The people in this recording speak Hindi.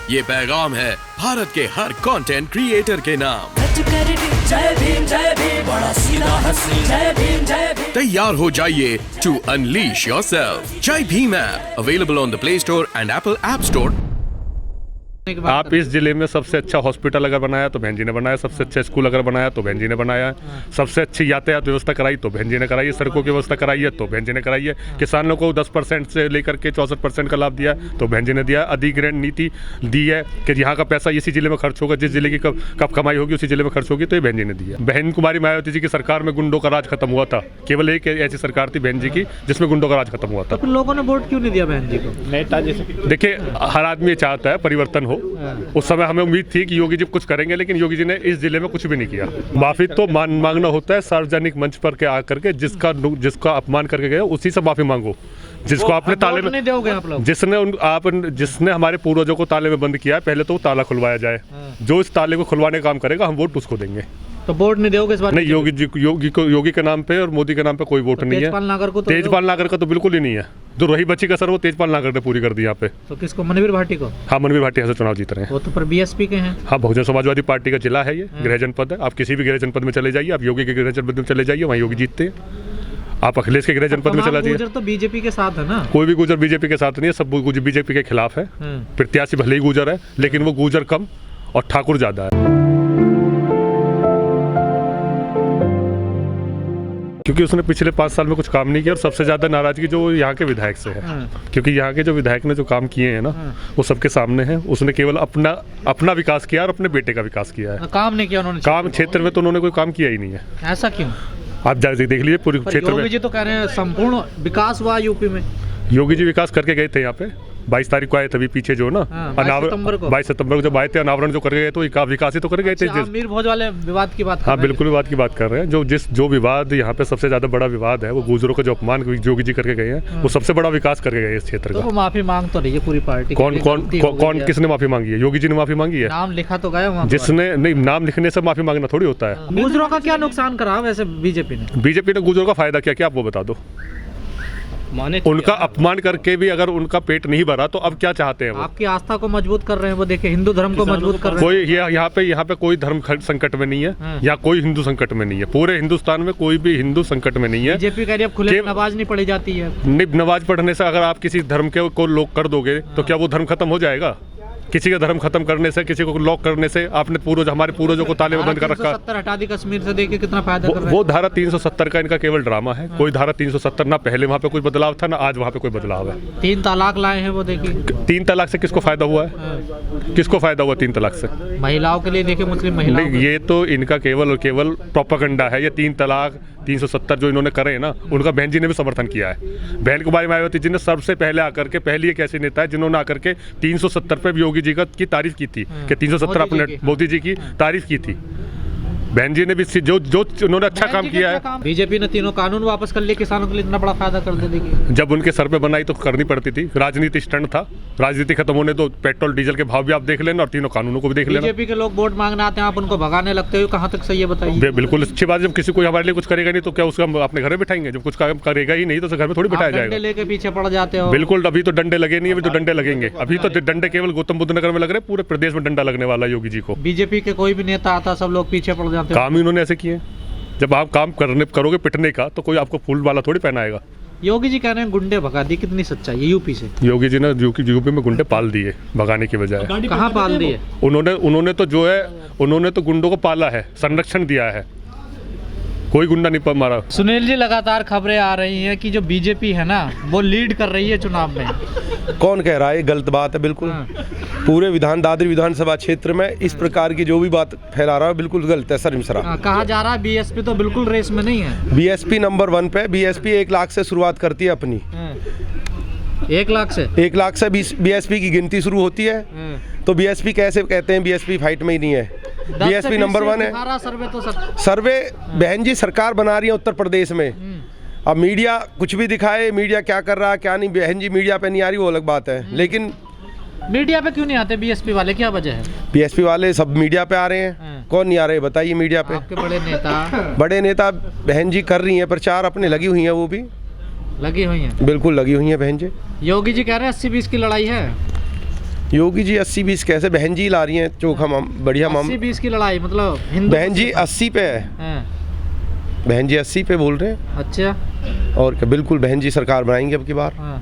ये पैगाम है भारत के हर कंटेंट क्रिएटर के नाम। जय भीम बड़ा सीधा हंसी, जय भीम। तैयार हो जाइए to unleash yourself. Jai Bhim app available on the play store and Apple app store. आप इस जिले में सबसे अच्छा हॉस्पिटल अगर बनाया तो बहन जी ने बनाया, सबसे अच्छा स्कूल अगर बनाया तो बहन जी ने बनाया, सबसे अच्छी यातायात व्यवस्था कराई तो बहन जी ने कराई है, सड़कों की व्यवस्था कराई है तो बहन जी ने कराई है, किसानों को 10% से लेकर के 64% का लाभ दिया तो बहन जी ने दिया, अधिग्रहण नीति दी है कि यहाँ का पैसा इसी जिले में खर्च होगा, जिस जिले की कब कमाई होगी उसी जिले में खर्च होगी, तो ये बहन जी ने दिया। बहन कुमारी मायावती जी की सरकार में गुंडों का राज खत्म हुआ था, केवल एक ऐसी सरकार थी बहन जी की जिसमें गुंडों का राज खत्म हुआ था। तो लोगों ने वोट क्यों नहीं दिया बहन जी को? नेताजी देखिए, हर आदमी ये चाहता है परिवर्तन हो। उस समय हमें उम्मीद थी कि योगी जी कुछ करेंगे, लेकिन योगी जी ने इस जिले में कुछ भी नहीं किया। माफी तो मांगना होता है सार्वजनिक मंच पर के आकर के, जिसका अपमान करके गए उसी से माफी मांगो। जिसको आपने ताले में नहीं दोगे आप लोग? जिसने हमारे पूर्वजों को ताले में बंद किया है, पहले तो ताला खुलवाया जाए। जो इस ताले को खुलवाने का काम करेगा हम वोट उसको देंगे। तो वोट नहीं दोगे इस बार? नहीं, योगी के नाम पे और मोदी के नाम पे कोई वोट नहीं है। तेजपाल नागर का तो बिल्कुल ही नहीं है। जो रही बची का सर वो तेजपाल नागर ने पूरी कर दी यहाँ पे। तो किसको? मनवीर भाटी को? हाँ, मनवीर भाटी यहाँ से चुनाव जीत रहे हैं। वो तो पर बीएसपी के हैं। हाँ, बहुजन समाजवादी पार्टी का जिला है ये, गृह जनपद है। आप किसी भी गृह जनपद में चले जाइए, आप योगी के गृह जनपद में चले जाइए, वहाँ योगी जीतते हैं। आप अखिलेश के गृह जनपद में चला जाइए। गुर्जर तो बीजेपी के साथ है ना? कोई भी गुर्जर बीजेपी के साथ नहीं है, सब गुर्जर बीजेपी के खिलाफ है। प्रत्याशी भले ही गुर्जर है, लेकिन वो गुर्जर कम और ठाकुर ज्यादा है। क्योंकि उसने पिछले 5 साल में कुछ काम नहीं किया और सबसे ज्यादा नाराजगी जो यहाँ के विधायक से है। क्योंकि यहाँ के जो विधायक ने जो काम किए हैं ना, वो सबके सामने है। उसने केवल अपना विकास किया और अपने बेटे का विकास किया है। काम नहीं किया उन्होंने काम क्षेत्र में, तो उन्होंने कोई काम किया ही नहीं है। ऐसा क्यों? आप देख लीजिए पूरे क्षेत्र में। योगी जी तो कह रहे हैं संपूर्ण विकास हुआ यूपी में। योगी जी विकास करके गए थे यहाँ पे, 22 तारीख को आए थे, पीछे जो ना 22 सितंबर को जब आए थे, अनावरण जो करके गए तो विकास ही तो करके गए थे। मीर भोज वाले विवाद की बात? हाँ, बिल्कुल विवाद की बात कर रहे हैं। जो विवाद यहाँ पे सबसे ज्यादा बड़ा विवाद है, वो गुर्जरों का जो अपमान योगी जी करके गए हैं, वो सबसे बड़ा विकास करके गए इस क्षेत्र का। माफी मांग तो रही है पूरी पार्टी। कौन किसने माफी मांगी है? योगी जी ने माफी मांगी है। नाम लिखा तो गया जिसने नहीं, नाम लिखने से माफी मांगना थोड़ी होता है। गुर्जरों का क्या नुकसान करा वैसे बीजेपी ने? बीजेपी ने गुर्जरों का फायदा क्या आप वो बता दो। उनका अपमान करके भी अगर उनका पेट नहीं भरा तो अब क्या चाहते हैं वो? आपकी आस्था को मजबूत कर रहे हैं वो, देखिए हिंदू धर्म को मजबूत कर रहे हैं। कोई यहाँ पे कोई धर्म संकट में नहीं है, या कोई हिंदू संकट में नहीं है। पूरे हिंदुस्तान में कोई भी हिंदू संकट में नहीं है। बीजेपी कह रही है अब खुले नमाज नहीं पढ़ी जाती है। नमाज पढ़ने से अगर आप किसी धर्म के को लोग कर दोगे तो क्या वो धर्म खत्म हो जाएगा? किसी का धर्म खत्म करने से, किसी को लॉक करने से आपने हमारे पूर्वजों को ताले में बंद कर रखा। 370 हटा दी कश्मीर से, देखिए कितना फायदा कर रहा है। वो धारा 370 का इनका केवल ड्रामा है। कोई धारा 370 ना पहले वहाँ पे कोई बदलाव था, ना आज वहाँ पे कोई बदलाव है। 3 तलाक लाए हैं वो, देखिए। 3 तलाक से किसको फायदा हुआ है? किसको फायदा हुआ 3 तलाक से? महिलाओं के लिए, देखिए मुस्लिम महिलाओं। ये तो इनका केवल और केवल प्रोपेगेंडा है। ये 3 तलाक 370 जो इन्होंने करे हैं ना, उनका बहन जी ने भी समर्थन किया है। बहन कुमारी मायावती जी ने सबसे पहले आकर के, पहली एक ऐसी नेता है जिन्होंने आकर के 370 पे योगी जी की तारीफ की थी कि 370 अपने मोदी जी की तारीफ की थी। बहन जी ने भी जो उन्होंने अच्छा काम किया है। बीजेपी ने 3 कानून वापस कर लिए, किसानों के लिए इतना बड़ा फायदा कर दे देगी। जब उनके सर पे बनाई तो करनी पड़ती थी। राजनीति स्टंट था। राजनीति खत्म होने तो पेट्रोल डीजल के भाव भी आप देख लेना और 3 कानूनों को भी देख लेना। बीजेपी के लोग वोट मांगने आते हैं, आप उनको भगाने लगते हो, कहाँ तक सही है बताइए? बिल्कुल अच्छी बात। जब किसी को हमारे लिए कुछ करेगा नहीं तो क्या उसको हम अपने घर में बिठाएंगे? जब कुछ काम करेगा ही नहीं तो घर में थोड़ी बिठाया जाएगा। लेके पीछे पड़ जाते हो। बिल्कुल, अभी तो डंडे लगे नहीं, अभी तो डंडे लगेंगे। अभी तो डंडे केवल गौतम बुद्ध नगर में लग रहे हैं, पूरे प्रदेश में डंडा लगने वाला योगी जी को। बीजेपी के कोई भी नेता आता सब लोग पीछे पड़ जाते हैं। काम ही उन्होंने ऐसे किए। जब आप काम करोगे पिटने का तो कोई आपको फूल वाला थोड़ी पहनाएगा। योगी जी कह रहे हैं गुंडे भगा दी, कितनी सच्चाई है यूपी से? योगी जी ने यूपी में गुंडे पाल दिए भगाने की बजाय। कहाँ पाल दिए? उन्होंने तो गुंडों को पाला है, संरक्षण दिया है। कोई गुंडा नहीं मारा। सुनील जी, लगातार खबरें आ रही हैं कि जो बीजेपी है ना वो लीड कर रही है चुनाव में। कौन कह रहा है? गलत बात है बिल्कुल। पूरे दादरी विधानसभा क्षेत्र में इस प्रकार की जो भी बात फैला रहा है बिल्कुल गलत है, शर्मसार। कहा जा रहा है बीएसपी तो बिल्कुल रेस में नहीं है। बीएसपी नंबर 1 पे। बीएसपी 1 लाख से शुरुआत करती है अपनी। 1 लाख से? 1 लाख से बीएसपी की गिनती शुरू होती है। तो बीएसपी कैसे कहते हैं बीएसपी फाइट में ही नहीं है? बीएसपी नंबर 1 है। सर्वे बहन जी सरकार बना रही है उत्तर प्रदेश में। अब मीडिया कुछ भी दिखाए, मीडिया क्या कर रहा है क्या नहीं, बहन जी मीडिया पे नहीं आ रही वो अलग बात है। लेकिन मीडिया पे क्यों नहीं आते बीएसपी वाले, क्या वजह है? बीएसपी वाले सब मीडिया पे आ रहे हैं। कौन नहीं आ रहे बताइए मीडिया पे? आपके बड़े नेता बहन जी कर रही हैं प्रचार, अपने लगी हुई हैं, वो भी लगी हुई हैं। बिल्कुल लगी हुई हैं बहन जी। योगी जी कह रहे हैं 80-20 की लड़ाई है। योगी जी 80-20 कैसे, बहन जी ला रही हैं चोखा बढ़िया 80-20 की लड़ाई, मतलब हिंदू बहन जी 80 पे है, हाँ। बहन जी 80 पे बोल रहे हैं। अच्छा। और क्या, बिल्कुल बहन जी सरकार बनाएंगे अब की बार। हाँ।